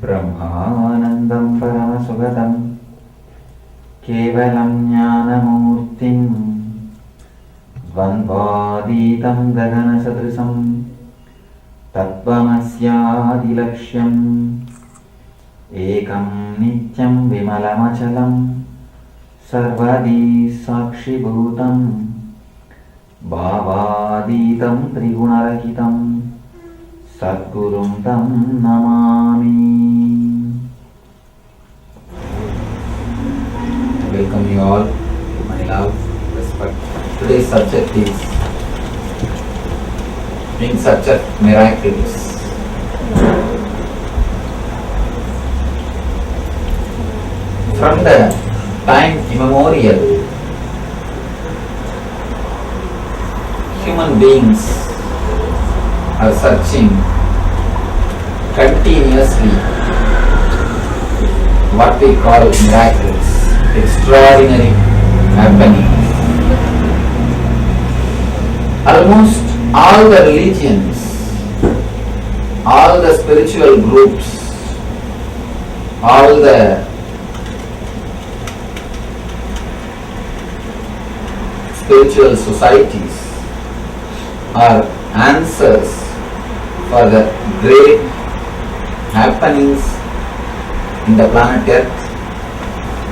ब्रह्मानन्दं परमसुगतं केवलं ज्ञानमूर्तिं द्वन्द्वातीतं गगनसदृशं तत्त्वमस्यादिलक्ष्यम् एकं नित्यं विमलमचलं सर्वदी साक्षिभूतं भावातीतं त्रिगुणरहितं सद्गुरुं तं Namami. Welcome you all to my love, respect. Today's subject is in search of miracles. From the time immemorial, human beings are searching continuously what we call miracles, extraordinary happenings. Almost all the religions, all the spiritual groups, all the spiritual societies are answers for the great happenings in the planet Earth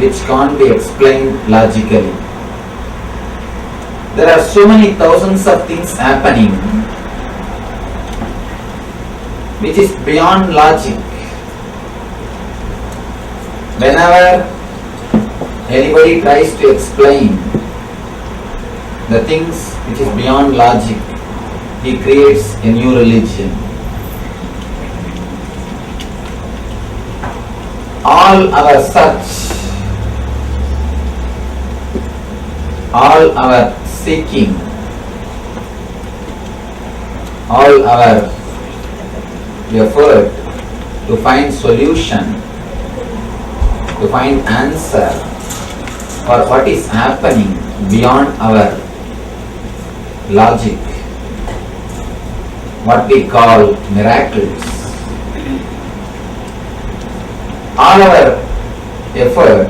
which can't be explained logically. There are so many thousands of things happening which is beyond logic. Whenever anybody tries to explain the things which is beyond logic, he creates a new religion. All our search, all our seeking, all our effort to find solution, to find answer for what is happening beyond our logic, what we call miracles. All our effort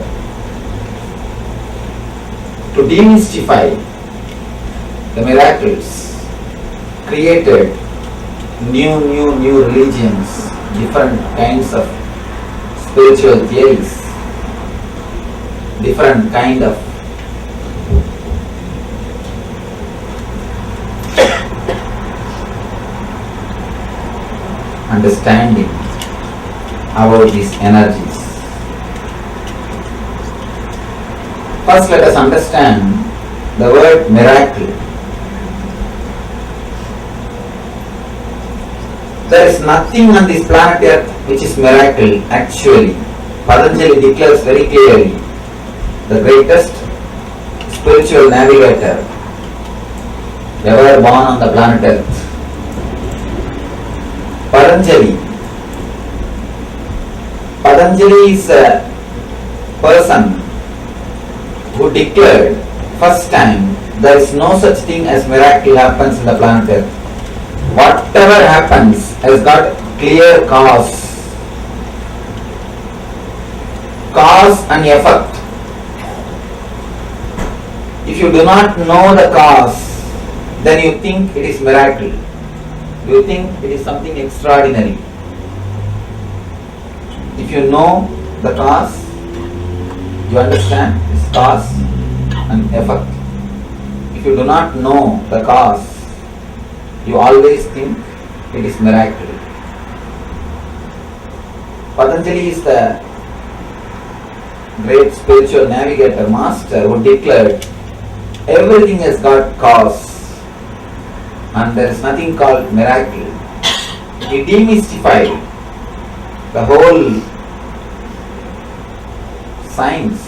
to demystify the miracles created new religions, different kinds of spiritual theories, different kind of understanding about these energies. First, let us understand the word miracle. There is nothing on this planet Earth which is miracle actually. Patanjali declares very clearly, the greatest spiritual navigator ever born on the planet Earth, Patanjali is a person who declared first time there is no such thing as miracle happens in the planet Earth. Whatever happens has got clear cause and effect. If you do not know the cause, then you think it is miracle. You think it is something extraordinary. If you know the cause, you understand its cause and effect. If you do not know the cause, you always think it is miracle. Patanjali is the great spiritual navigator, master, who declared everything has got cause and there is nothing called miracle. He demystified the whole science,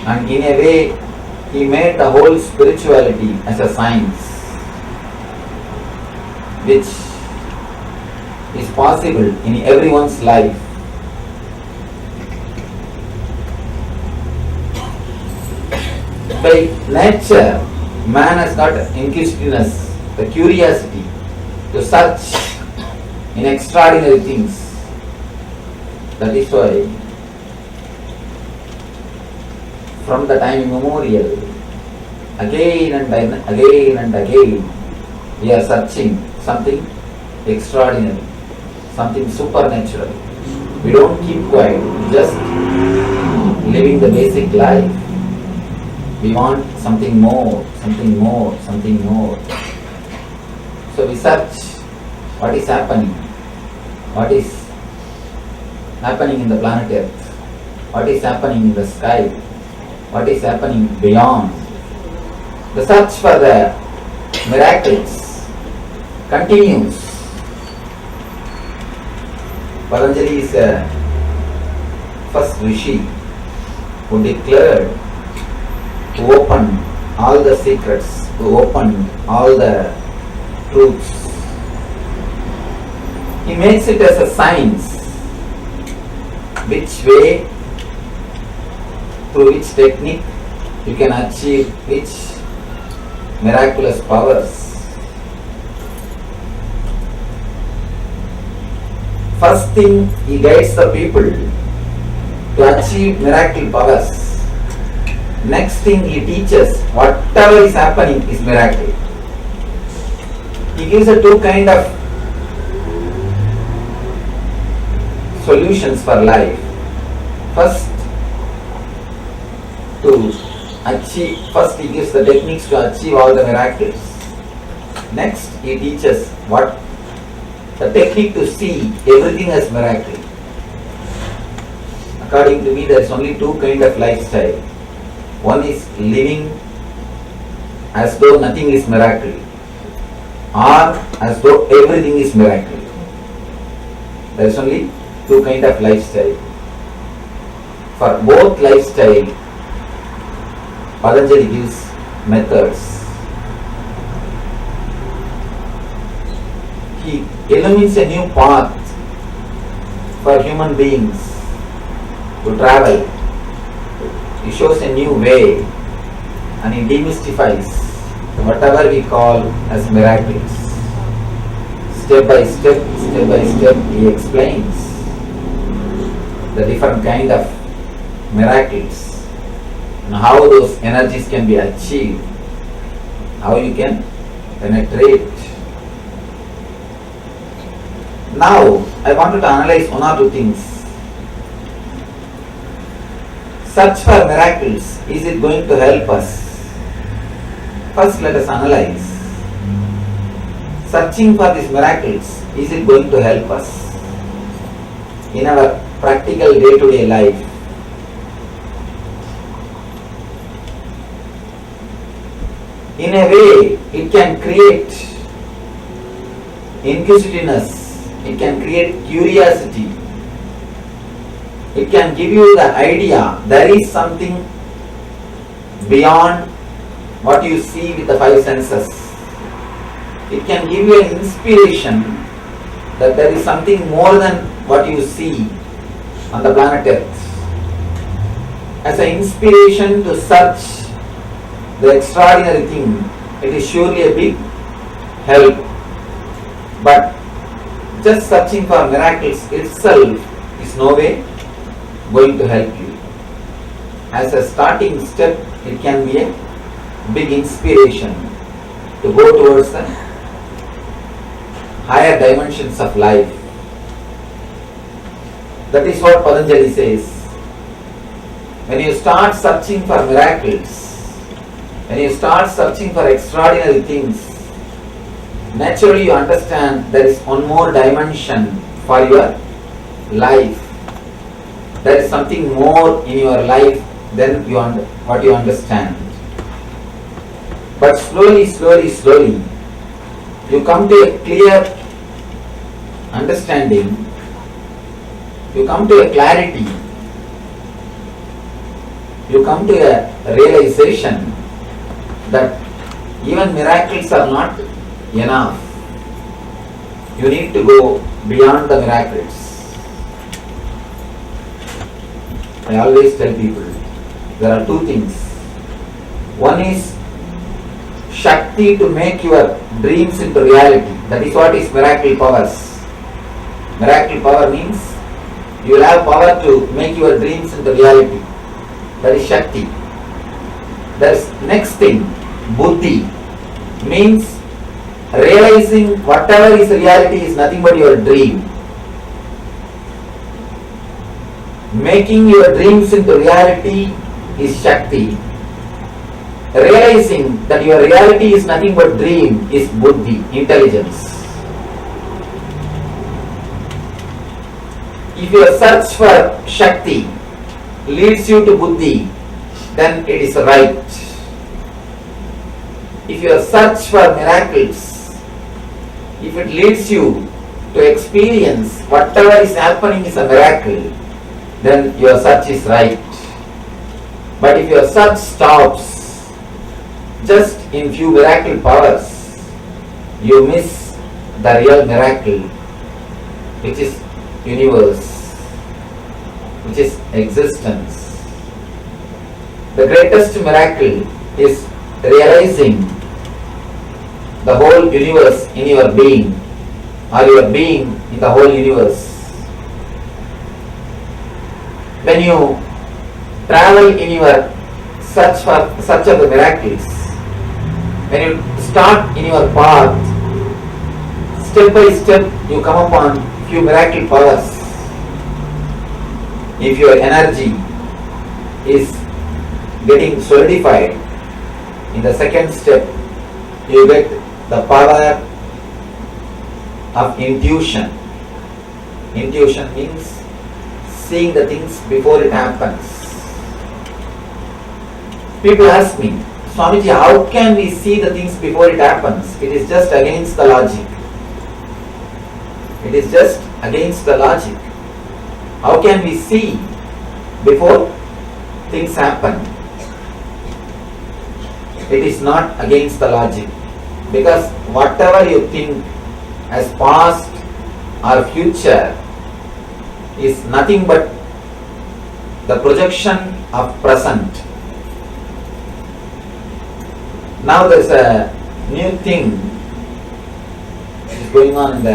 and in a way he made the whole spirituality as a science which is possible in everyone's life. By nature, man has got inquisitiveness, the curiosity to search in extraordinary things. That is why from the time immemorial, again and again, we are searching something extraordinary, something supernatural. We don't keep quiet, just living the basic life. We want something more, something more, something more. So we search what is happening, what is happening in the planet Earth, what is happening in the sky, what is happening beyond. The search for the miracles continues. Patanjali is a first rishi who declared, who opened all the secrets, who opened all the truths. He makes it as a science, which way, through which technique you can achieve which miraculous powers. First thing, he guides the people to achieve miracle powers. Next thing, he teaches whatever is happening is miracle. He gives a two kind of solutions for life. First, he gives the techniques to achieve all the miracles. Next, he teaches what the technique to see everything as miracle. According to me, there is only two kind of lifestyle. One is living as though nothing is miracle, or as though everything is miracle. There is only two kind of lifestyle. For both lifestyle, Patanjali gives methods. He illuminates a new path for human beings to travel. He shows a new way and he demystifies whatever we call as miracles. Step by step, he explains the different kind of miracles and how those energies can be achieved, how you can penetrate. Now, I wanted to analyze one or two things. Search for miracles, is it going to help us? First, let us analyze. Searching for these miracles, is it going to help us in our practical day-to-day life? In a way, it can create inquisitiveness, it can create curiosity, it can give you the idea there is something beyond what you see with the five senses. It can give you an inspiration that there is something more than what you see on the planet Earth. As an inspiration to search the extraordinary thing, it is surely a big help. But just searching for miracles itself is no way going to help you. As a starting step, it can be a big inspiration to go towards the higher dimensions of life. That is what Patanjali says. When you start searching for miracles, when you start searching for extraordinary things, naturally you understand there is one more dimension for your life. There is something more in your life than what you understand. But slowly, you come to a clear understanding, you come to a clarity, you come to a realization that even miracles are not enough. You need to go beyond the miracles. I always tell people, there are two things. One is Shakti to make your dreams into reality. That is what is miracle powers. Miracle power means You will have power to make your dreams into reality. That is Shakti. That's next thing, Buddhi, means realizing whatever is reality is nothing but your dream. Making your dreams into reality is Shakti. Realizing that your reality is nothing but dream is Buddhi, intelligence. If your search for Shakti leads you to Buddhi, then it is right. If your search for miracles, if it leads you to experience whatever is happening is a miracle, then your search is right. But if your search stops just in few miracle powers, you miss the real miracle, which is universe, which is existence. The greatest miracle is realizing the whole universe in your being, or your being in the whole universe. When you travel in your search of the miracles, when you start in your path, step by step you come upon few miracle powers. If your energy is getting solidified, in the second step you get the power of intuition. Intuition means seeing the things before it happens. People ask me, Swamiji, how can we see the things before it happens? It is just against the logic. It is just against the logic. How can we see before things happen? It is not against the logic, because whatever you think as past or future is nothing but the projection of present. Now there is a new thing which is going on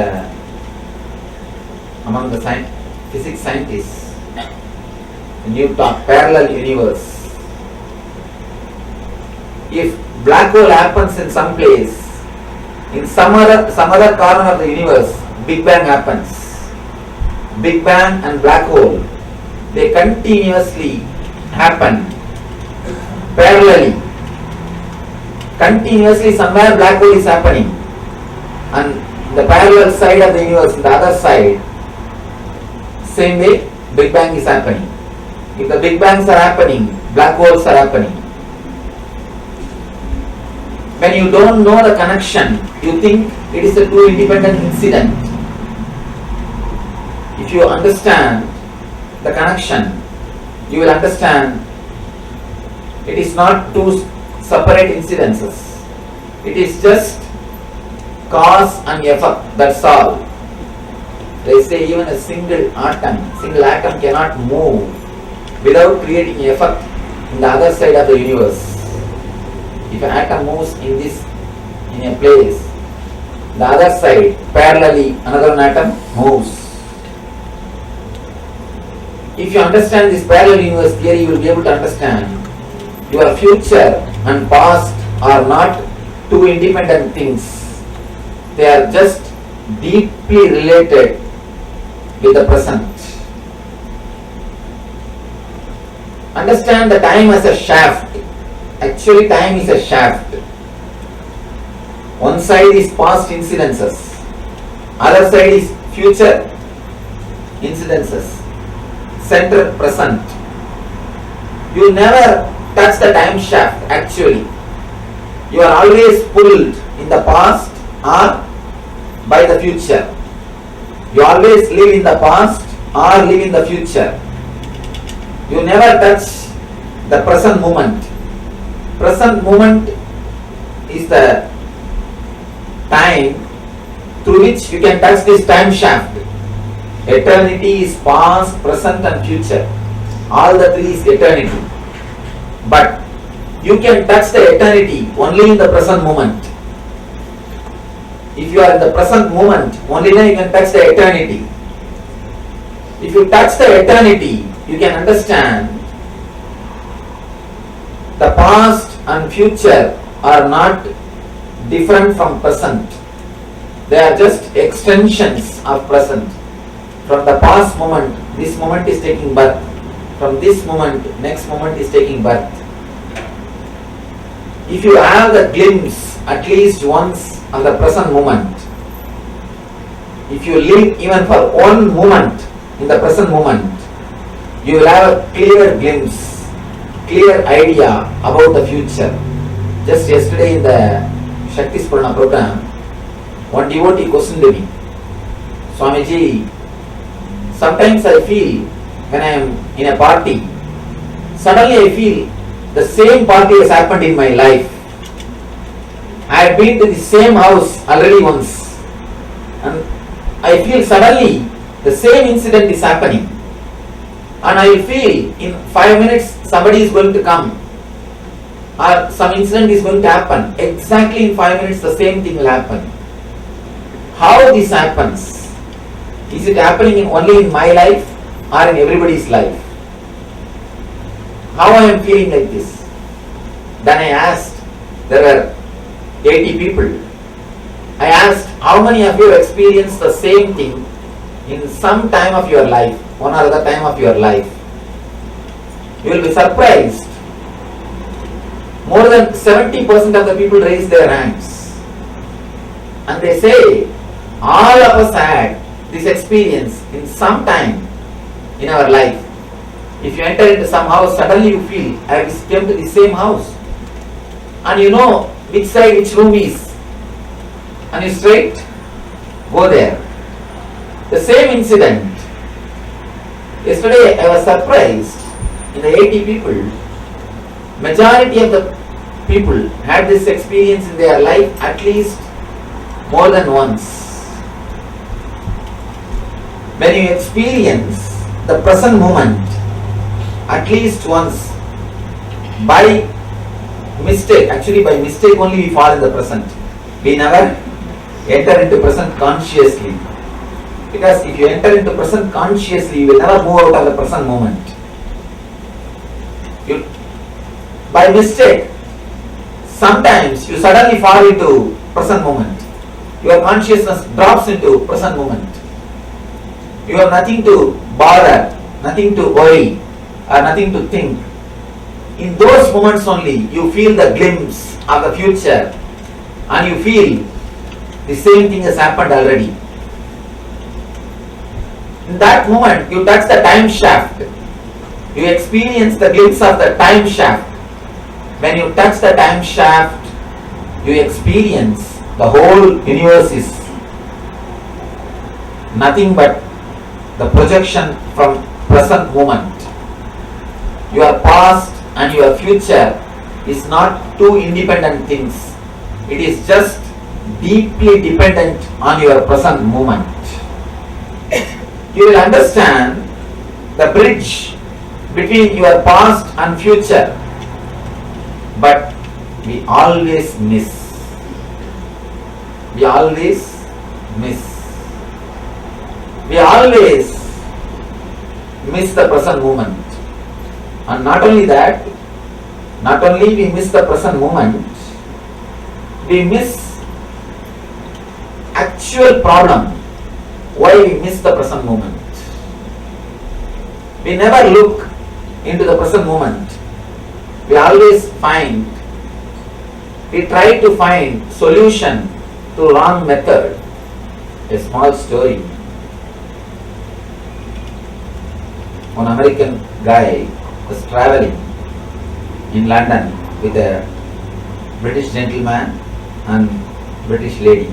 among the physics scientists. A new talk, parallel universe. If black hole happens in some place, in some other corner of the universe, Big Bang happens. Big Bang and black hole, they continuously happen parallelly. Continuously somewhere black hole is happening, and the parallel side of the universe, the other side, same way Big Bang is happening. If the Big Bangs are happening, black holes are happening. When you don't know the connection, you think it is a two independent incident. If you understand the connection, you will understand it is not two separate incidences. It is just cause and effect, that's all. They say even a single atom cannot move without creating effect in the other side of the universe. If an atom moves in a place, the other side, parallelly, another atom moves. If you understand this parallel universe theory, you will be able to understand your future and past are not two independent things. They are just deeply related with the present. Understand the time as a shaft. Actually, time is a shaft. One side is past incidences, other side is future incidences. Center present. You never touch the time shaft actually. You are always pulled in the past or by the future. You always live in the past or live in the future. You never touch the present moment. Present moment is the time through which you can touch this time shaft. Eternity is past, present and future. All the three is eternity. But you can touch the eternity only in the present moment. If you are in the present moment, only then you can touch the eternity. If you touch the eternity, you can understand the past and future are not different from present. They are just extensions of present. From the past moment, this moment is taking birth. From this moment, next moment is taking birth. If you have the glimpse at least once of the present moment, if you live even for one moment in the present moment, you will have a clear glimpse, clear idea about the future. Just yesterday in the Shakti Spurana program, one devotee questioned me, Swamiji, sometimes I feel when I am in a party, suddenly I feel the same party has happened in my life. I have been to the same house already once, and I feel suddenly the same incident is happening, and I feel in 5 minutes somebody is going to come, or some incident is going to happen. Exactly in 5 minutes the same thing will happen. How this happens? Is it happening only in my life or in everybody's life? How I am feeling like this? Then I asked, there were 80 people. I asked, how many of you have experienced the same thing in some time of your life, one or other time of your life? You will be surprised. More than 70% of the people raise their hands. And they say, all of us had this experience in some time in our life. If you enter into some house, suddenly you feel, I came to the same house. And you know which side, which room is. And you straight go there. The same incident. Yesterday I was surprised, in the 80 people, majority of the people had this experience in their life at least more than once. When you experience the present moment at least once, by mistake, actually by mistake only we fall in the present. We never enter into present consciously. Because if you enter into present consciously, you will never move out of the present moment. You, by mistake, sometimes you suddenly fall into present moment. Your consciousness drops into present moment. You have nothing to bother, nothing to worry, or nothing to think. In those moments only, you feel the glimpse of the future, and you feel the same thing has happened already. In that moment, you touch the time shaft. You experience the glimpse of the time shaft. When you touch the time shaft, you experience the whole universe is nothing but the projection from present moment. Your past and your future is not two independent things. It is just deeply dependent on your present moment. You will understand the bridge between your past and future, but we always miss. We always miss. We always miss the present moment. And not only that, not only we miss the present moment, we miss actual problem. Why we miss the present moment? We never look into the present moment. We always we try to find solution to wrong method. A small story. One American guy was traveling in London with a British gentleman and British lady.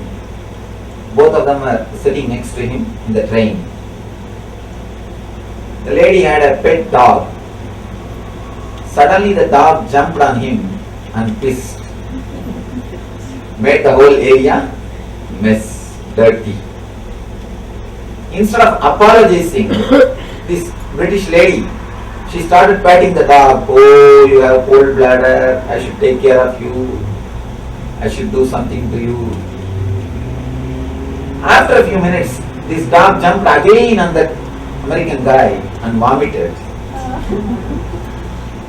Both of them were sitting next to him in the train. The lady had a pet dog. Suddenly the dog jumped on him and pissed. Made the whole area mess, dirty. Instead of apologizing, this British lady, she started patting the dog. Oh, you have cold bladder, I should take care of you, I should do something to you. After a few minutes, this dog jumped again on the American guy and vomited.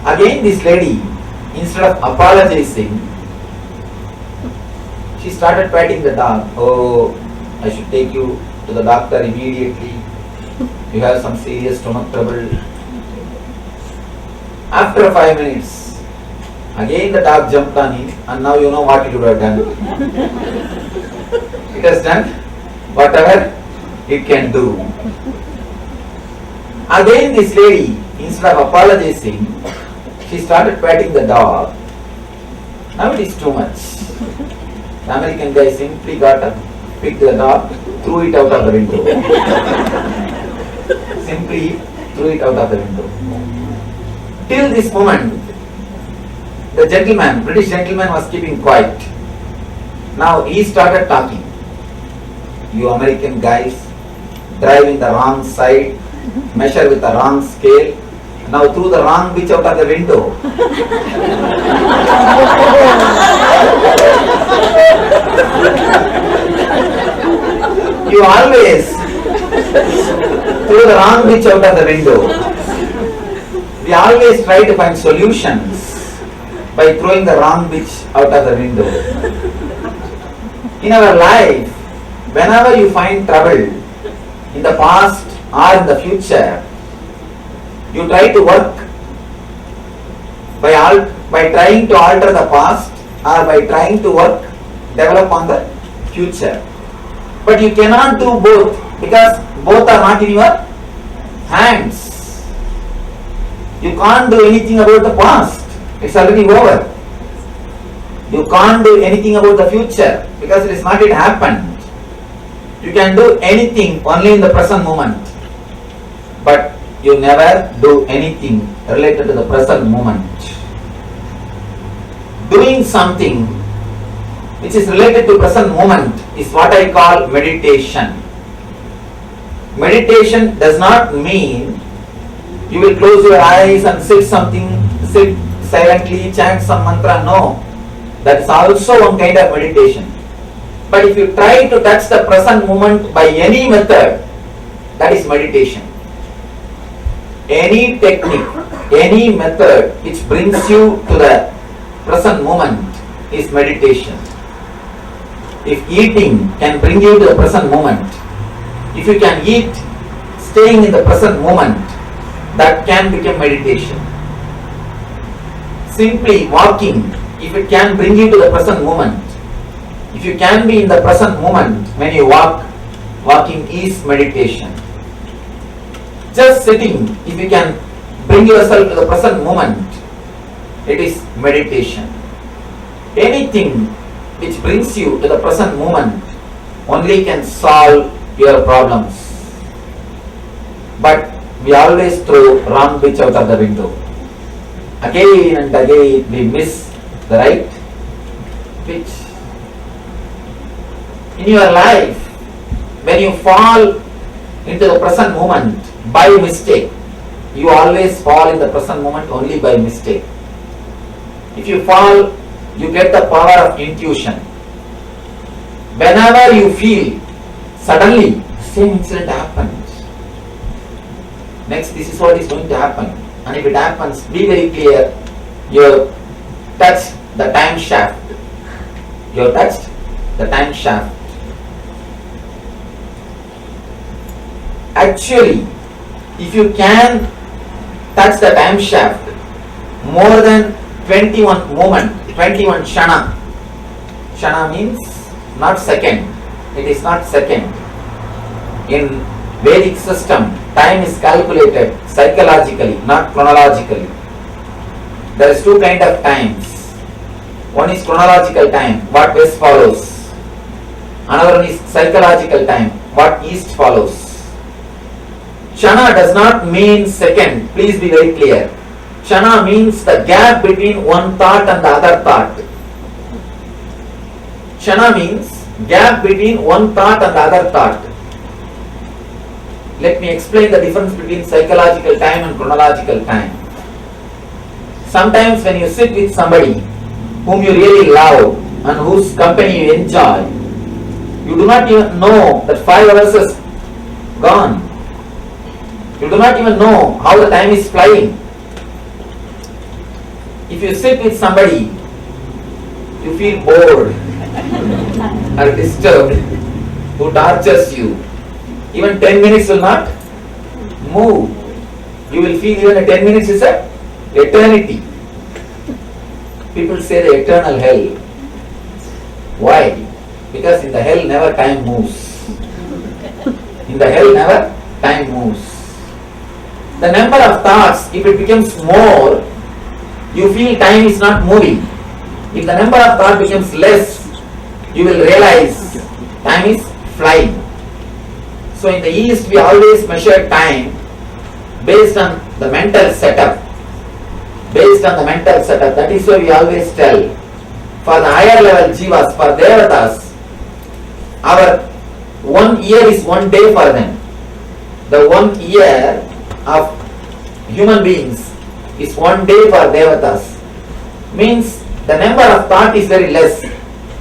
Again this lady, instead of apologizing, she started patting the dog. Oh, I should take you to the doctor immediately. You have some serious stomach trouble. After 5 minutes, again the dog jumped on it, and now you know what it would have done. It has done whatever it can do. Again this lady, instead of apologizing, she started patting the dog. Now it is too much. The American guy simply got up, picked the dog, threw it out of the window. Simply threw it out of the window. Till this moment, the gentleman, British gentleman, was keeping quiet. Now he started talking. You American guys drive in the wrong side, measure with the wrong scale, now threw the wrong bitch out of the window. You always threw the wrong bitch out of the window. We always try to find solutions by throwing the wrong bitch out of the window. In our life, whenever you find trouble in the past or in the future, you try to work by trying to alter the past or by trying to develop on the future. But you cannot do both because both are not in your hands. You can't do anything about the past. It's already over. You can't do anything about the future because it is not yet happened. You can do anything only in the present moment. But you never do anything related to the present moment. Doing something which is related to present moment is what I call meditation. Meditation does not mean you will close your eyes and sit silently, chant some mantra. No, that is also one kind of meditation. But if you try to touch the present moment by any method, that is meditation. Any technique, any method which brings you to the present moment is meditation. If eating can bring you to the present moment, if you can eat staying in the present moment, that can become meditation. Simply walking, if it can bring you to the present moment, if you can be in the present moment when you walk, walking is meditation. Just sitting, if you can bring yourself to the present moment, it is meditation. Anything which brings you to the present moment only can solve your problems. But we always throw wrong bitch out of the window. Again and again we miss the right pitch. In your life, when you fall into the present moment by mistake, you always fall in the present moment only by mistake. If you fall, you get the power of intuition. Whenever you feel, suddenly same incident happens. Next, this is what is going to happen. And if it happens, be very clear. You have touched the time shaft. You have touched the time shaft. Actually, if you can touch the time shaft more than 21 moment, 21 shana. Shana means not second. It is not second. In Vedic system, time is calculated psychologically, not chronologically. There is two kinds of times. One is chronological time, what west follows. Another one is psychological time, what east follows. Shana does not mean second, please be very clear. Shana means the gap between one thought and the other thought. Shana means gap between one thought and the other thought. Let me explain the difference between psychological time and chronological time. Sometimes when you sit with somebody whom you really love and whose company you enjoy, you do not even know that 5 hours is gone. You do not even know how the time is flying. If you sit with somebody, you feel bored or disturbed, who tortures you. Even 10 minutes will not move. You will feel even a 10 minutes is a eternity. People say the eternal hell. Why? Because in the hell never time moves. In the hell never time moves. The number of thoughts, if it becomes more, you feel time is not moving. If the number of thoughts becomes less, you will realize time is flying. So in the East, we always measure time based on the mental setup. Based on the mental setup. That is why we always tell, for the higher level jivas, for devatas, our 1 year is 1 day for them. The 1 year of human beings is 1 day for devatas. Means the number of thought is very less.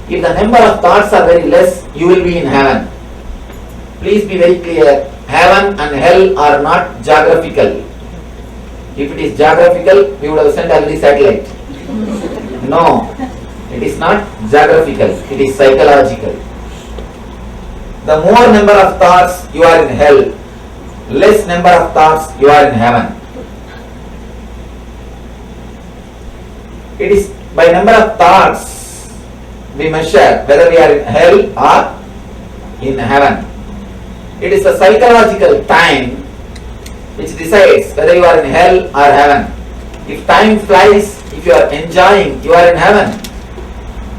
If the number of thoughts are very less, you will be in heaven. Please be very clear. Heaven and hell are not geographical. If it is geographical, we would have sent already satellite. No, it is not geographical. It is psychological. The more number of thoughts you are in hell, less number of thoughts you are in heaven. It is by number of thoughts we measure whether we are in hell or in heaven. It is the psychological time which decides whether you are in hell or heaven. If time flies, if you are enjoying, you are in heaven.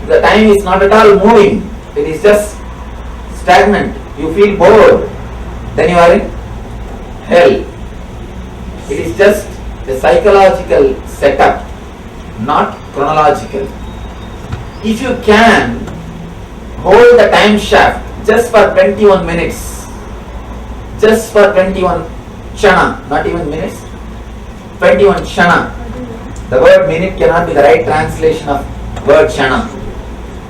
If the time is not at all moving, it is just stagnant, you feel bored, then you are in hell. It is just a psychological setup, not chronological. If you can hold the time shaft just for 21 minutes, just for 21 kshana, not even minutes, 21 kshana. The word minute cannot be the right translation of word kshana,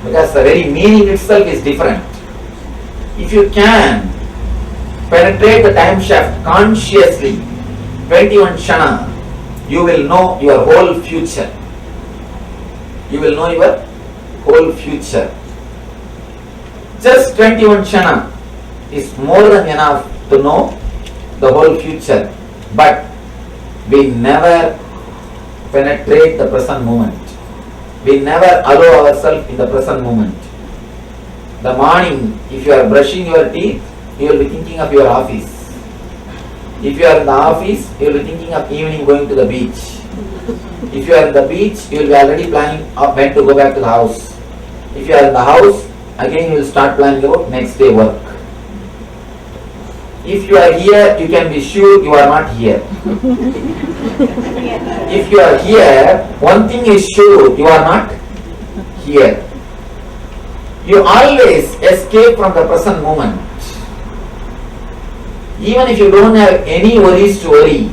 because the very meaning itself is different. If you can penetrate the time shaft consciously, 21 kshana, you will know your whole future. You will know your whole future. Just 21 kshana is more than enough to know the whole future. But we never penetrate the present moment. We never allow ourselves in the present moment. The morning, if you are brushing your teeth, you will be thinking of your office. If you are in the office, you will be thinking of evening going to the beach. If you are in the beach, you will be already planning when to go back to the house. If you are in the house, again you will start planning about next day work. If you are here, you can be sure you are not here. If you are here, one thing is sure, you are not here. You always escape from the present moment. Even if you don't have any worries to worry,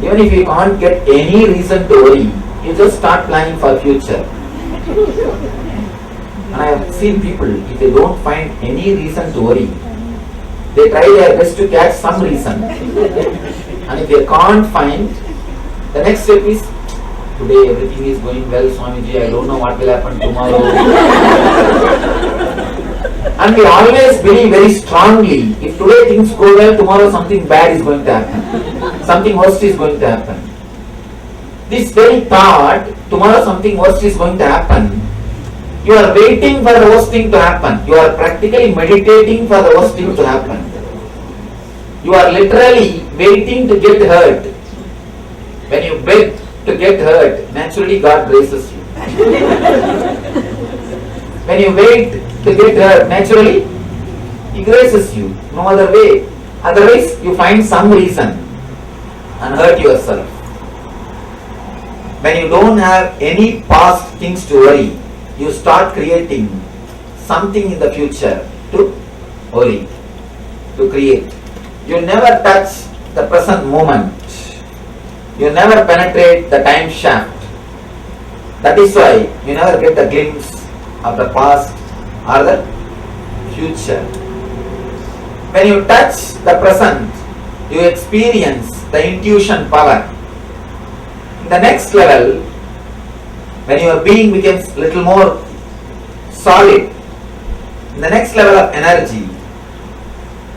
even if you can't get any reason to worry, you just start planning for future. And I have seen people, if they don't find any reason to worry, they try their best to catch some reason. And if they can't find, the next step is, today everything is going well, Swamiji, I don't know what will happen tomorrow. And we always believe very strongly, if today things go well, tomorrow something bad is going to happen. Something worst is going to happen. This very thought, tomorrow something worst is going to happen, you are waiting for the worst thing to happen. You are practically meditating for the worst thing to happen. You are literally waiting to get hurt. When you beg to get hurt, naturally God graces you. When you wait to get hurt, naturally He graces you. No other way. Otherwise, you find some reason and hurt yourself. When you don't have any past things to worry, you start creating something in the future to worry, to create. You never touch the present moment. You never penetrate the time shaft. That is why you never get a glimpse of the past or the future. When you touch the present, you experience the intuition power. In the next level, when your being becomes little more solid, in the next level of energy,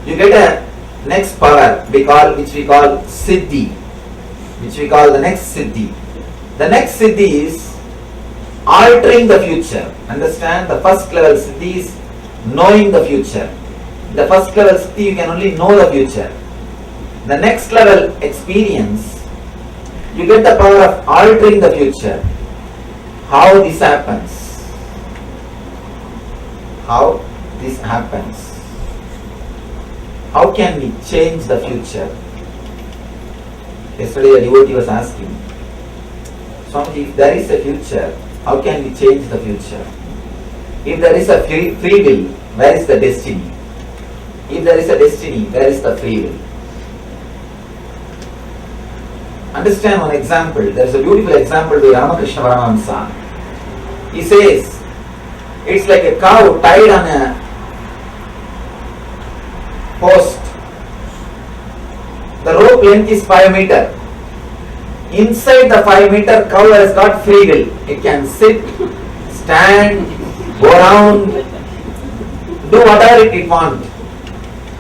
you get a next power which we call Siddhi, which we call the next Siddhi. The next Siddhi is altering the future. Understand? The first level Siddhi is knowing the future. The first level Siddhi, you can only know the future. The next level experience, you get the power of altering the future. How this happens? How this happens? How can we change the future? Yesterday a devotee was asking, Swamiji, if there is a future, how can we change the future? If there is a free will, where is the destiny? If there is a destiny, where is the free will? Understand one example. There is a beautiful example by Ramakrishna Paramahamsa. He says, it's like a cow tied on a post. The rope length is 5 meters. Inside the 5 meter, cow has got free will. It can sit, stand, go around, do whatever it wants.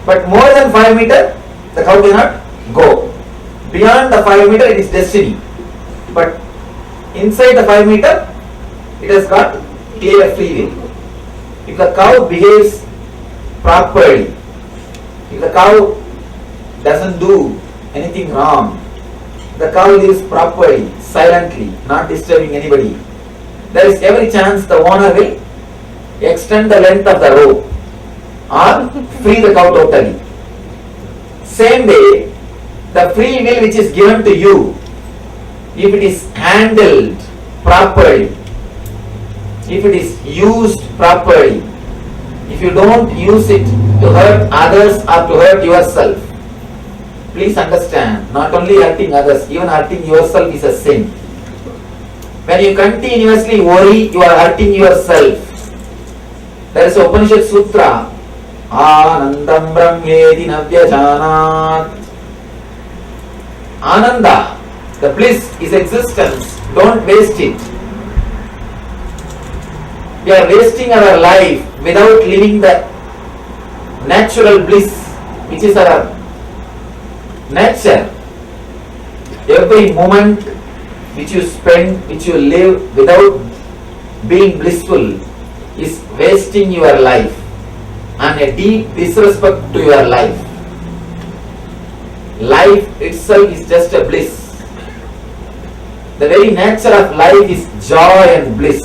But more than 5 meter, the cow cannot go. Beyond the 5 meter, it is destiny. But inside the 5 meter, it has got clear free will. If the cow behaves properly, if the cow doesn't do anything wrong, the cow lives properly, silently, not disturbing anybody, there is every chance the owner will extend the length of the rope or free the cow totally. Same way, the free will which is given to you, if it is handled properly, if it is used properly, if you don't use it to hurt others or to hurt yourself, please understand, not only hurting others, even hurting yourself is a sin. When you continuously worry, you are hurting yourself. There is a Upanishad Sutra, Anandam Brahmedi Navyajanat. Ananda, the bliss is existence. Don't waste it. We are wasting our life without living the natural bliss, which is our nature. Every moment which you spend, which you live without being blissful, is wasting your life and a deep disrespect to your life. Life itself is just a bliss. The very nature of life is joy and bliss.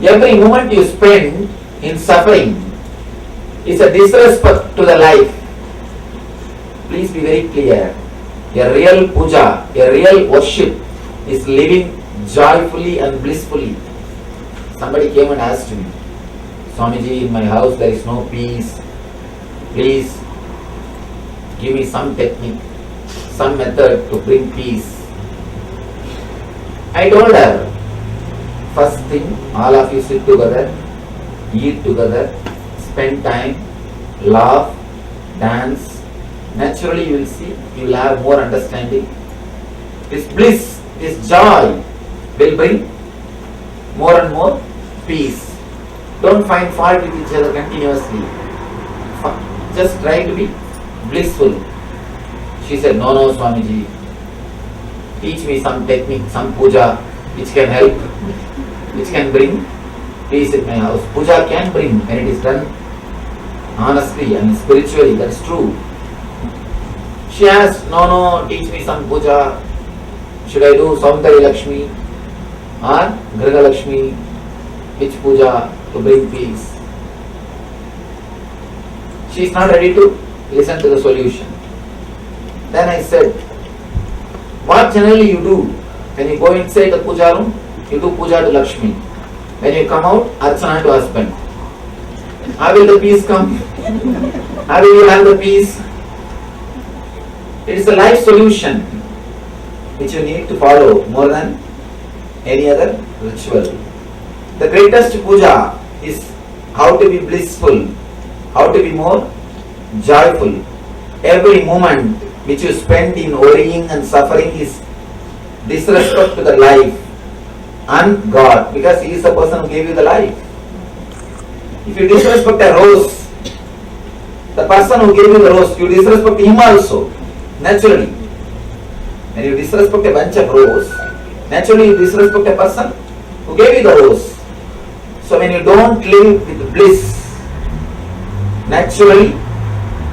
Every moment you spend in suffering is a disrespect to the life. Please be very clear. A real puja, a real worship is living joyfully and blissfully. Somebody came and asked me, Swamiji, in my house there is no peace. Please give me some technique, some method to bring peace. I told her, first thing, all of you sit together, eat together, spend time, laugh, dance. Naturally you will see, you will have more understanding. This bliss, this joy will bring more and more peace. Don't find fault with each other continuously. Just try to be blissful. She said, no, Swamiji, teach me some technique, some puja which can help, which can bring peace in my house. Puja can bring when it is done honestly and spiritually, that is true. She asked, no, teach me some puja. Should I do Saundari Lakshmi or Griha Lakshmi? Which puja to bring peace? She is not ready to listen to the solution. Then I said, what generally you do? When you go inside the puja room, you do puja to Lakshmi. When you come out, Archana to husband. How will the peace come? How will you have the peace? It is a life solution which you need to follow more than any other ritual. The greatest puja is how to be blissful, how to be more joyful. Every moment which you spend in worrying and suffering is disrespect to the life and God, because He is the person who gave you the life. If you disrespect a rose, the person who gave you the rose, you disrespect him also, naturally. When you disrespect a bunch of rose, naturally you disrespect a person who gave you the rose. So when you don't live with bliss, naturally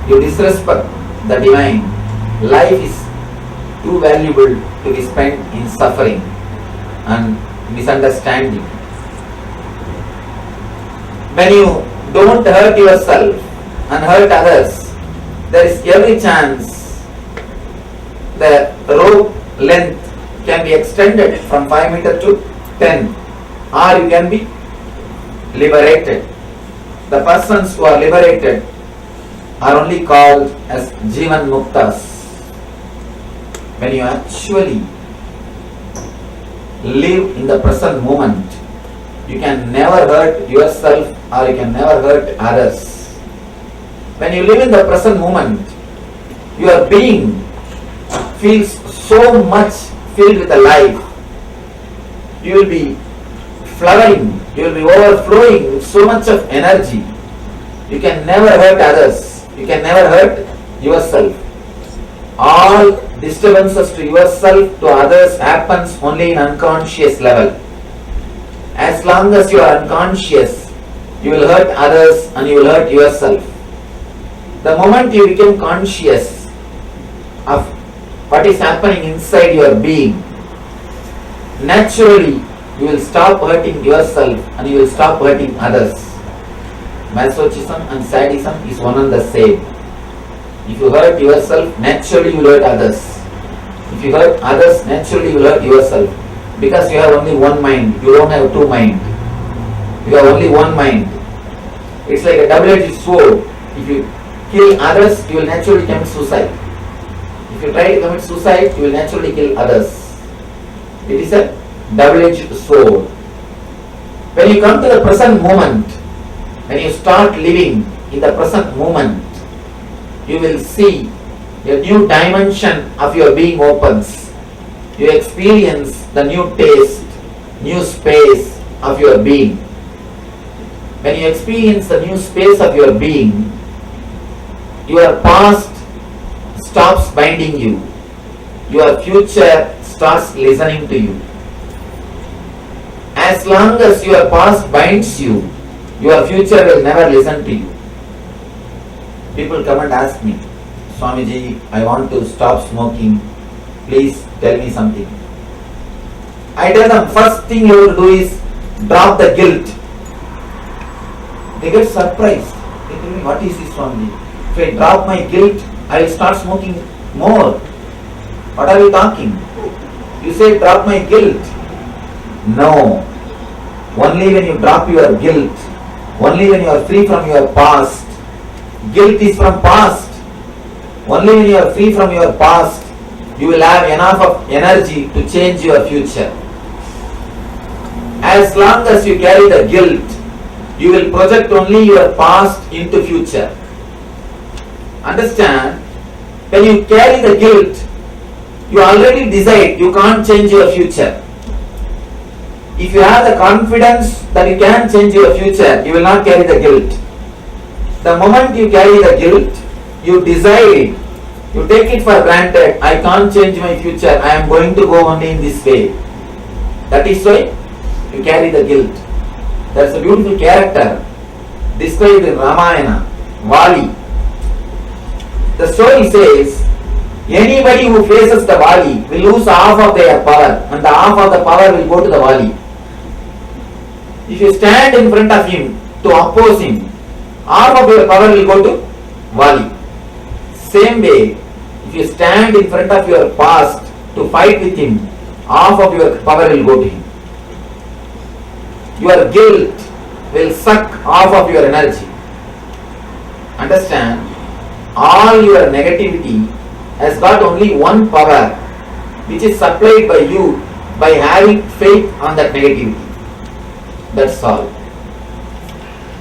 you disrespect the divine. Life is too valuable to be spent in suffering and misunderstanding. When you don't hurt yourself and hurt others, there is every chance the rope length can be extended from 5 meters to 10, or you can be liberated. The persons who are liberated are only called as Jivan Muktas. When you actually live in the present moment, you can never hurt yourself or you can never hurt others. When you live in the present moment, your being feels so much filled with a life. You will be flowering, you will be overflowing with so much of energy. You can never hurt others, you can never hurt yourself. All disturbances to yourself, to others happens only in unconscious level. As long as you are unconscious, you will hurt others and you will hurt yourself. The moment you become conscious of what is happening inside your being, naturally you will stop hurting yourself and you will stop hurting others. Masochism and sadism is one and the same. If you hurt yourself, naturally you will hurt others. If you hurt others, naturally you will hurt yourself. Because you have only one mind, you don't have two minds. You have only one mind. It's like a double-edged sword. If you kill others, you will naturally commit suicide. If you try to commit suicide, you will naturally kill others. It is a double-edged sword. When you come to the present moment, when you start living in the present moment, you will see a new dimension of your being opens. You experience the new taste, new space of your being. When you experience the new space of your being, your past stops binding you. Your future starts listening to you. As long as your past binds you, your future will never listen to you. People come and ask me, Swamiji, I want to stop smoking. Please tell me something. I tell them, first thing you have to do is drop the guilt. They get surprised. They tell me, what is this, Swamiji? If I drop my guilt, I will start smoking more. What are you talking? You say drop my guilt. No. Only when you drop your guilt, only when you are free from your past. Guilt is from past. Only when you are free from your past, you will have enough of energy to change your future. As long as you carry the guilt, you will project only your past into future. Understand? When you carry the guilt, you already decide you can't change your future. If you have the confidence that you can change your future, you will not carry the guilt. The moment you carry the guilt, you decide, you take it for granted, I can't change my future, I am going to go only in this way. That is why you carry the guilt. That's a beautiful character described in Ramayana, Vali. The story says, anybody who faces the Vali will lose half of their power and the half of the power will go to the Vali. If you stand in front of him to oppose him, half of your power will go to Vali. Same way, if you stand in front of your past to fight with him, half of your power will go to him. Your guilt will suck half of your energy. Understand? All your negativity has got only one power, which is supplied by you by having faith on that negativity. That's all.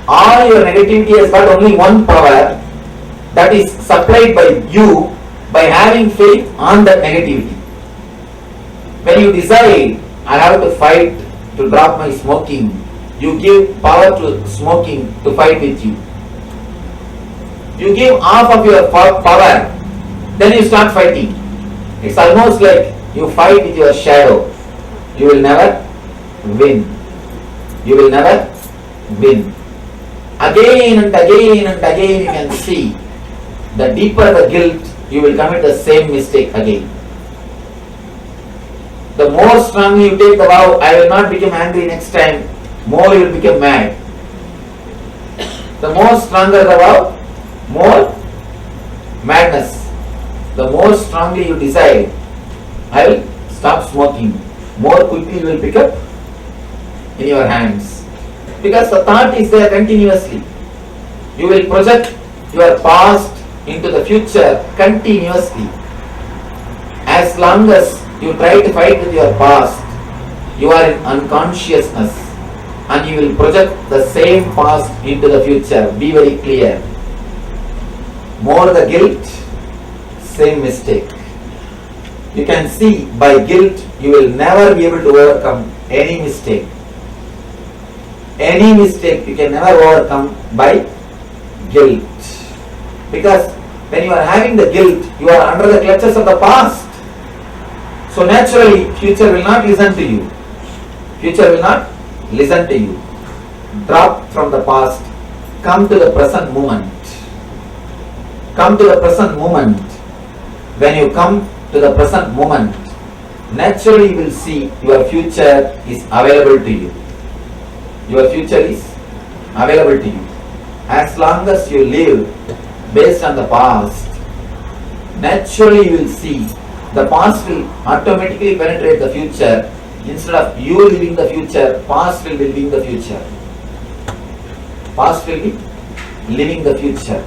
All your negativity has got only one power, that is supplied by you by having faith on that negativity. When you decide, I have to fight to drop my smoking, you give power to smoking to fight with you. You give half of your power, then you start fighting. It's almost like you fight with your shadow. You will never win. You will never win. Again and again and again you can see, the deeper the guilt, you will commit the same mistake again. The more strongly you take the vow, I will not become angry next time, more you will become mad. The more stronger the vow, more madness. The more strongly you decide, I will stop smoking, more quickly you will pick up in your hands. Because the thought is there continuously. You will project your past into the future continuously. As long as you try to fight with your past, you are in unconsciousness and you will project the same past into the future. Be very clear. More the guilt, same mistake. You can see by guilt you will never be able to overcome any mistake. Any mistake you can never overcome by guilt. Because when you are having the guilt, you are under the clutches of the past. So naturally, future will not listen to you. Future will not listen to you. Drop from the past. Come to the present moment. Come to the present moment. When you come to the present moment, naturally you will see your future is available to you. Your future is available to you. As long as you live based on the past, naturally you will see the past will automatically penetrate the future. Instead of you living the future, past will be living the future. Past will be living the future.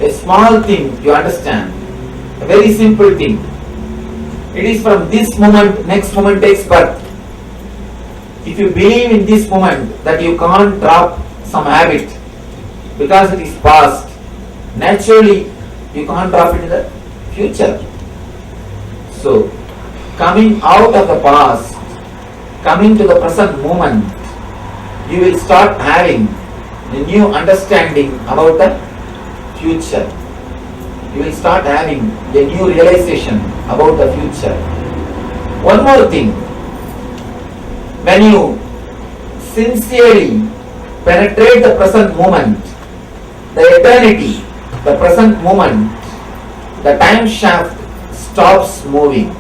A small thing you understand, a very simple thing. It is from this moment, next moment takes birth. If you believe in this moment that you can't drop some habit because it is past, naturally you can't drop it in the future. So, coming out of the past, coming to the present moment, you will start having a new understanding about the future. You will start having a new realization about the future. One more thing. When you sincerely penetrate the present moment, the eternity, the present moment, the time shaft stops moving.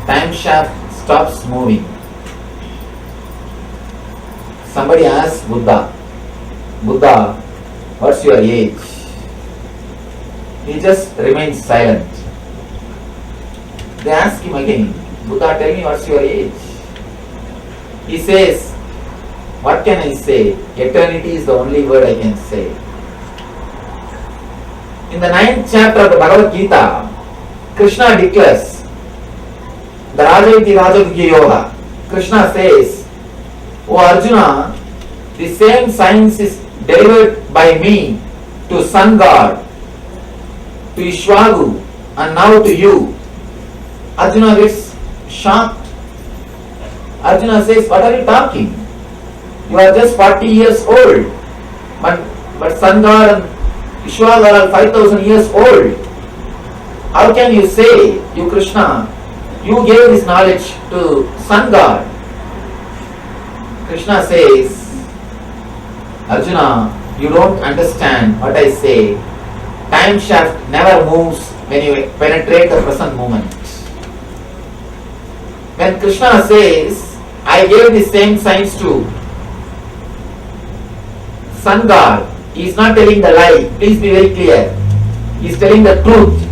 Time shaft stops moving. Somebody asked Buddha, Buddha, what's your age? He just remains silent. They ask him again, Buddha, tell me what's your age? He says, what can I say? Eternity is the only word I can say. In the 9th chapter of the Bhagavad Gita, Krishna declares the Rajayati Rajagya Yoga. Krishna says, O Arjuna, the same science is delivered by me to Sun God, to Ishwagu, and now to you. Arjuna gets shocked. Arjuna says, what are you talking? You are just 40 years old. But Sun God and Ishwagu are 5,000 years old. How can you say, you Krishna, you gave this knowledge to Sun God? Krishna says, Arjuna, you don't understand what I say. Time shaft never moves when you penetrate the present moment. When Krishna says, I gave the same science to Sun God, he is not telling the lie. Please be very clear. He is telling the truth.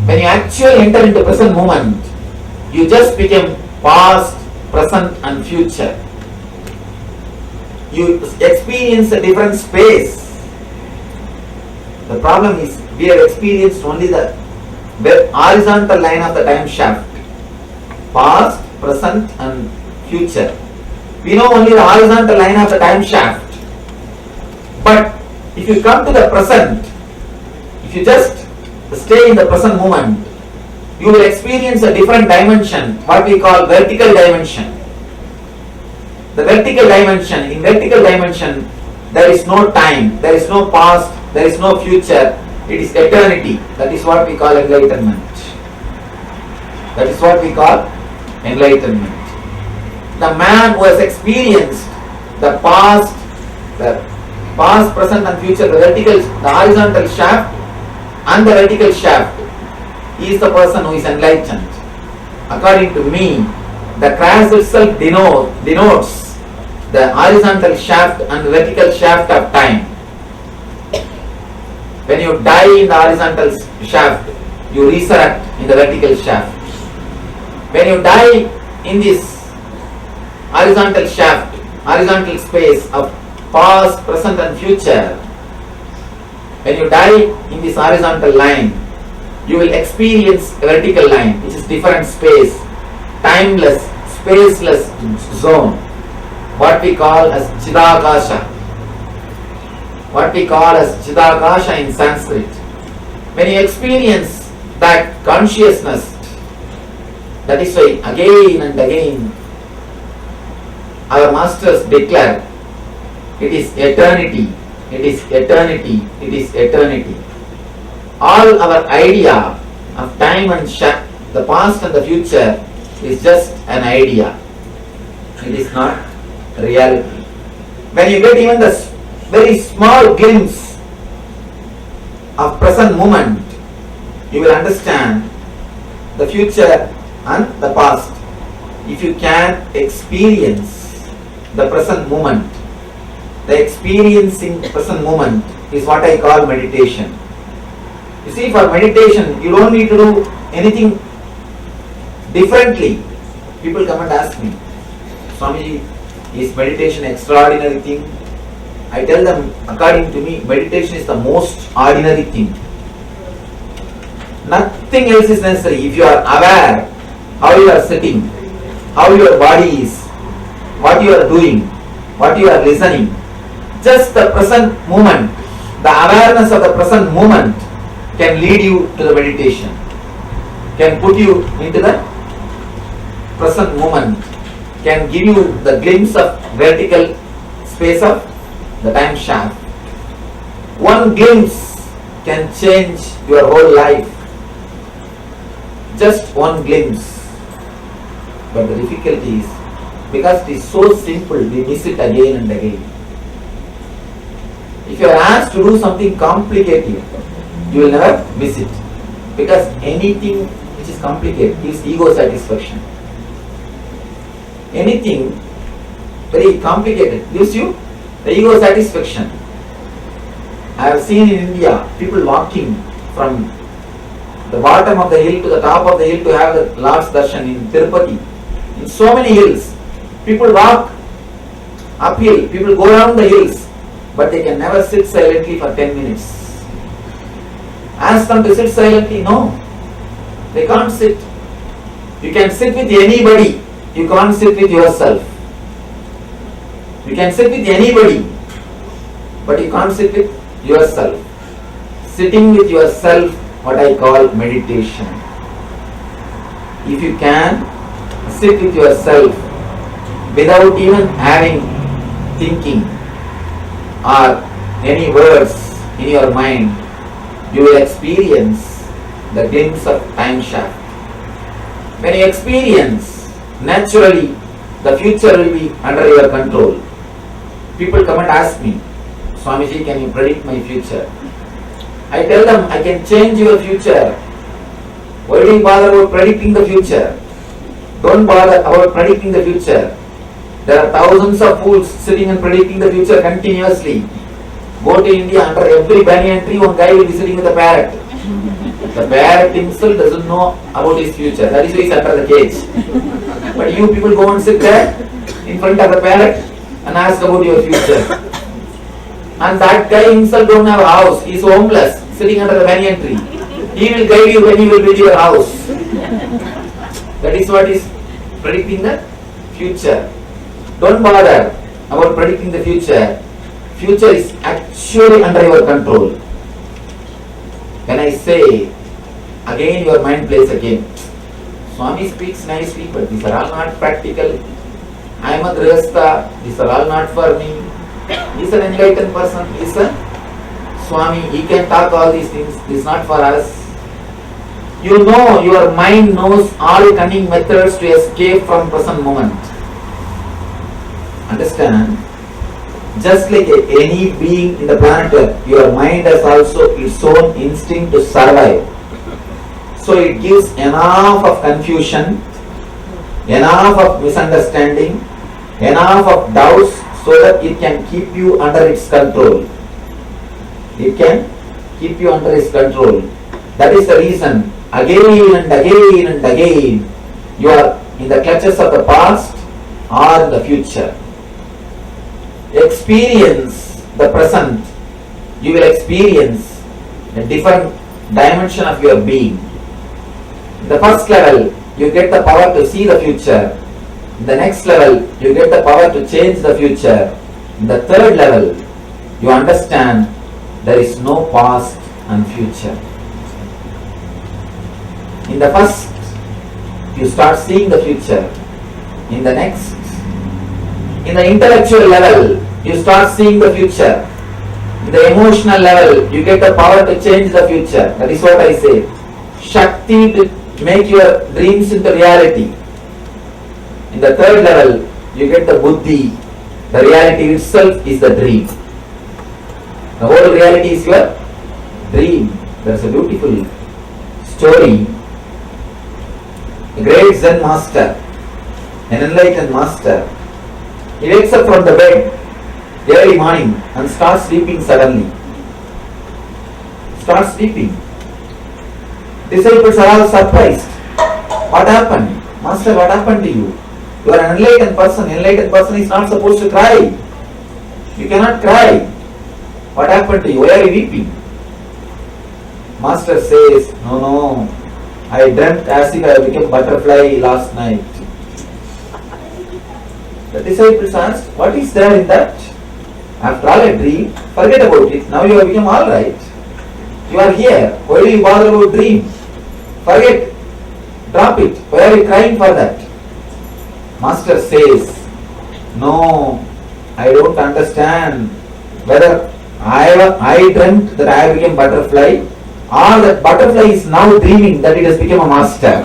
When you actually enter into present moment, you just become past, present and future. You experience a different space. The problem is we have experienced only the horizontal line of the time shaft. Past, present and future. We know only the horizontal line of the time shaft. But if you come to the present, If you just stay in the present moment, you will experience a different dimension, what we call vertical dimension. The vertical dimension, in vertical dimension, there is no time, there is no past, there is no future, it is eternity. That is what we call enlightenment. That is what we call enlightenment. The man who has experienced the past, present and future, the horizontal shaft and the vertical shaft, he is the person who is enlightened. According to me, the cross itself denotes the horizontal shaft and the vertical shaft of time. When you die in the horizontal shaft, you resurrect in the vertical shaft. When you die in this horizontal shaft, horizontal space of past, present and future, when you die in this horizontal line, you will experience a vertical line, which is different space, timeless, spaceless zone, what we call as Chidakasha. What we call as Chidakasha in Sanskrit. When you experience that consciousness, that is why again and again our masters declare, it is eternity, it is eternity, it is eternity. All our idea of time and the past and the future is just an idea. It is not reality. When you get even the very small glimpse of present moment, you will understand the future and the past. If you can experience the present moment, the experiencing present moment is what I call meditation. You see, for meditation, you don't need to do anything differently. People come and ask me, Swamiji, is meditation extraordinary thing? I tell them, according to me, meditation is the most ordinary thing. Nothing else is necessary. If you are aware how you are sitting, how your body is, what you are doing, what you are listening, just the present moment, the awareness of the present moment can lead you to the meditation, can put you into the present moment, can give you the glimpse of vertical space of the time shaft. One glimpse can change your whole life. Just one glimpse. But the difficulty is, because it is so simple, we miss it again and again. If you are asked to do something complicated, you will never miss it. Because anything which is complicated gives ego satisfaction. Anything very complicated gives you the ego satisfaction. I have seen in India people walking from the bottom of the hill to the top of the hill to have the Lord's darshan in Tirupati. In so many hills, people walk uphill, people go around the hills, but they can never sit silently for 10 minutes. Ask them to sit silently, no. They can't sit. You can sit with anybody, you can't sit with yourself. You can sit with anybody, but you can't sit with yourself. Sitting with yourself, what I call meditation. If you can sit with yourself without even having thinking or any words in your mind, you will experience the glimpse of time shaft. When you experience, naturally the future will be under your control. People come and ask me, Swamiji, can you predict my future? I tell them, I can change your future. Why do you bother about predicting the future? Don't bother about predicting the future. There are thousands of fools sitting and predicting the future continuously. Go to India, under every banyan tree, one guy will be sitting with a parrot. The parrot himself doesn't know about his future. That is why he is under the cage. But you people go and sit there in front of the parrot and ask about your future. And that guy himself don't have a house. He is homeless, sitting under the banyan tree. He will guide you when he will build your house. That is what is predicting the future. Don't bother about predicting the future. Future is actually under your control. When I say, again your mind plays a game. Swami speaks nicely, but these are all not practical. I am a Grihastha, these are all not for me. He is an enlightened person, he is a Swami, he can talk all these things, this is not for us. You know, your mind knows all cunning methods to escape from present moment. Understand? Just like any being in the planet Earth, your mind has also its own instinct to survive. So it gives enough of confusion, enough of misunderstanding, enough of doubts so that it can keep you under its control. It can keep you under its control. That is the reason again and again and again you are in the clutches of the past or in the future. Experience the present. You will experience a different dimension of your being. In the first level, you get the power to see the future. In the next level, you get the power to change the future. In the third level, you understand there is no past and future. In the first, you start seeing the future. In the next, in the intellectual level, you start seeing the future. In the emotional level, you get the power to change the future. That is what I say. Shakti to make your dreams into reality. In the third level, you get the buddhi. The reality itself is the dream. The whole reality is your dream. There is a beautiful story. A great Zen master, an enlightened master, he wakes up from the bed early morning and starts sleeping suddenly. Starts sleeping. Disciples are all surprised. What happened? Master, what happened to you? You are an enlightened person. Enlightened person is not supposed to cry. You cannot cry. What happened to you? Why are you weeping? Master says, no, I dreamt as if I became butterfly last night. The disciples asked, what is there in that? After all a dream, forget about it. Now you have become alright. You are here. Why do you bother about dream? Forget. Drop it. Why are you crying for that? Master says, no, I don't understand whether I dreamt that I became butterfly or that butterfly is now dreaming that it has become a master.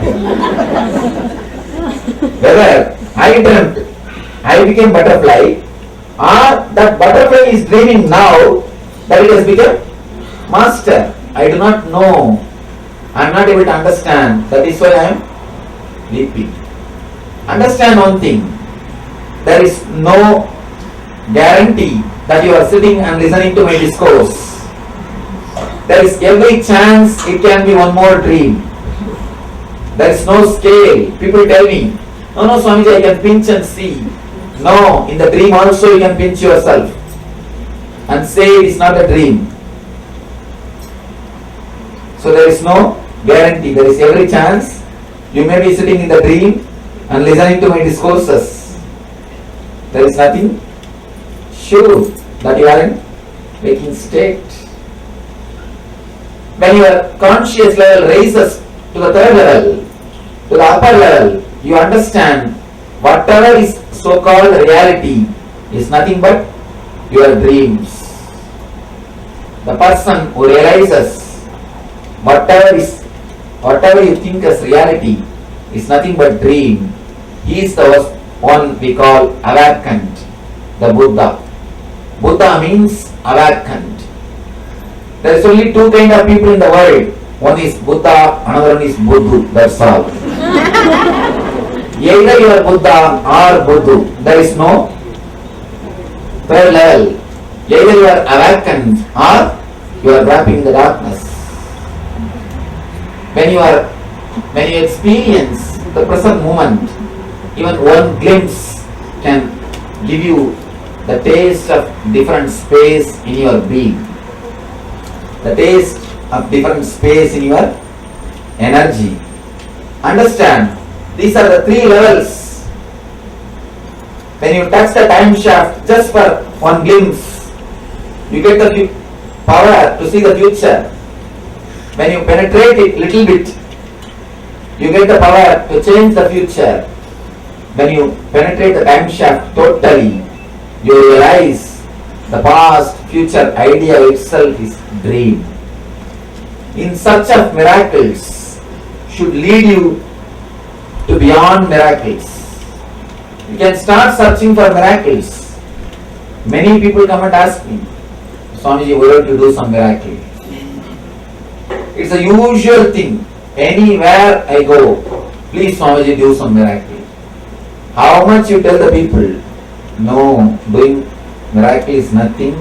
Whether I dreamt I became butterfly or that butterfly is dreaming now that it has become master. I do not know. I am not able to understand. That is why I am weeping. Understand one thing. There is no guarantee that you are sitting and listening to my discourse. There is every chance it can be one more dream. There is no scale. People tell me, no, Swamiji, I can pinch and see. No, in the dream also you can pinch yourself and say it is not a dream. So there is no guarantee. There is every chance you may be sitting in the dream and listening to my discourses. There is nothing sure that you are in waking state. When your conscious level raises to the third level, to the upper level, you understand whatever is so-called reality is nothing but your dreams. The person who realizes whatever you think as reality is nothing but dream, he is the one we call awakened, the Buddha. Buddha means awakened. There is only two kind of people in the world. One is Buddha, another one is Buddhu. That's all. Either you are Buddha or Buddhu. There is no third level. Either you are awakened or you are wrapping the darkness. When you experience the present moment, even one glimpse can give you the taste of different space in your being. The taste of different space in your energy. Understand, these are the three levels. When you touch the time shaft just for one glimpse, you get the power to see the future. When you penetrate it little bit, you get the power to change the future. When you penetrate the time shaft totally, you realize the past, future idea itself is dream. In search of miracles should lead you to beyond miracles. You can start searching for miracles. Many people come and ask me, Swamiji, we have to do some miracle. It's a usual thing. Anywhere I go, please Swamiji, do some miracle. How much you tell the people? No, doing miracle is nothing.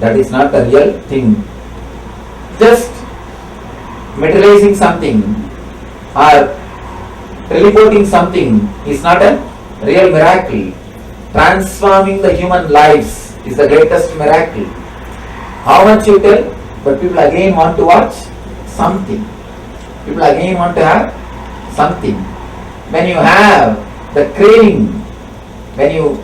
That is not the real thing. Just materializing something or teleporting something is not a real miracle. Transforming the human lives is the greatest miracle. How much you tell, but people again want to watch something. People again want to have something. When you have the craving, when you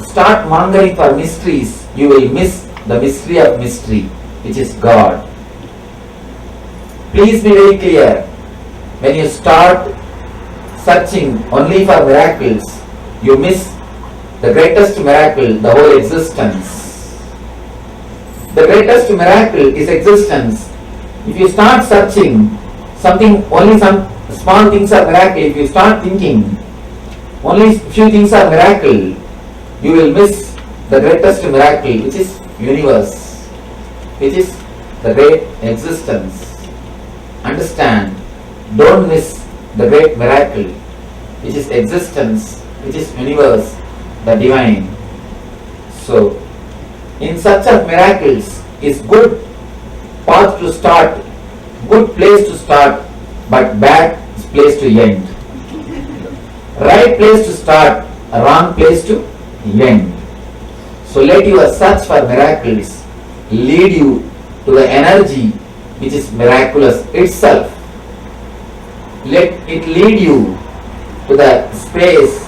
start mongering for mysteries, you will miss the mystery of mystery, which is God. Please be very clear. When you start searching only for miracles, you miss the greatest miracle, the whole existence. The greatest miracle is existence. If you start searching something, only some small things are miracle. If you start thinking only few things are miracle, you will miss the greatest miracle, which is universe, which is the great existence. Understand, don't miss the great miracle, which is existence, which is universe, the divine. So, in search of miracles is good path to start, good place to start, but bad place to end. Right place to start, wrong place to end. So let your search for miracles lead you to the energy which is miraculous itself. Let it lead you to the space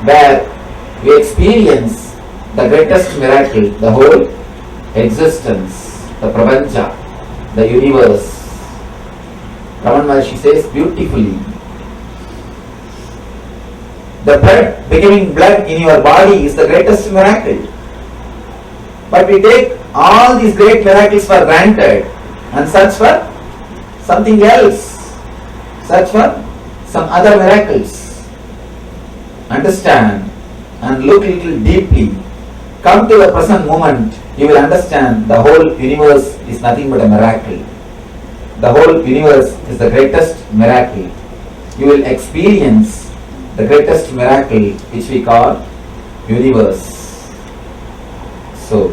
where you experience the greatest miracle, the whole existence, the Prapancha, the universe. Raman Maharshi says beautifully, the blood becoming blood in your body is the greatest miracle. But we take all these great miracles for granted and search for something else. Search for some other miracles. Understand and look little deeply. Come to the present moment, you will understand the whole universe is nothing but a miracle. The whole universe is the greatest miracle. You will experience the greatest miracle which we call universe. So,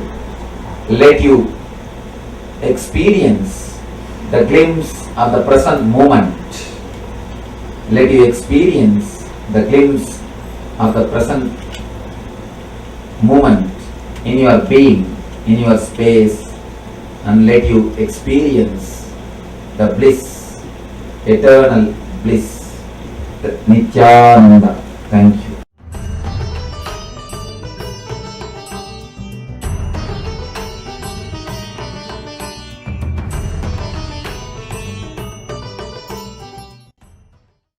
let you experience the glimpse of the present moment. Let you experience the glimpse of the present moment in your being, in your space, and let you experience the bliss, eternal bliss, the Nityananda. Thank you.